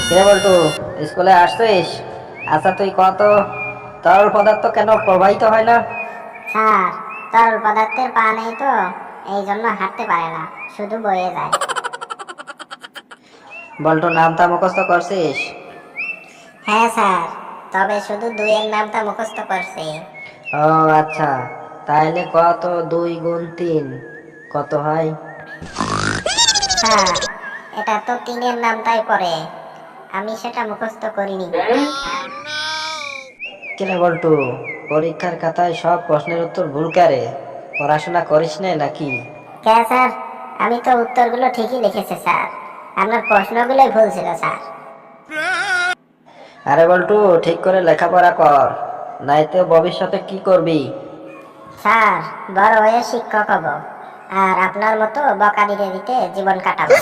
কে বলটু, স্কুলে আসছিস? আচ্ছা তুই কত, তরল পদার্থ কেন প্রবাহিত হয় না? স্যার, তরল পদার্থের পা নেই তো, এই জন্য হাঁটতে পারে না, শুধু বয়ে যায়। বলটু, নামটা মুখস্থ করছিস? হ্যাঁ স্যার, তবে শুধু দুইয়ের নামটা মুখস্থ করছি। ও আচ্ছা, তাইলে কত 2 গুণ 3 কত হয়? স্যার, এটা তো তিনের নামটাই পড়ে, আমি সেটা মুখস্থ করিনি। কেন বলটু, পরীক্ষার খাতায় সব প্রশ্নের উত্তর ভুল করে? পড়াশোনা করিস না নাকি? কে স্যার, আমি তো উত্তরগুলো ঠিকই লিখেছি স্যার, আপনার প্রশ্নগুলোই ভুল ছিল স্যার। আরে বলটু, ঠিক করে লেখাপড়া কর, নাইতো ভবিষ্যতে কি করবি? স্যার, বড় হয়ে শিক্ষক হব, আর আপনার মতো বকা দিতে দিতে জীবন কাটাবো।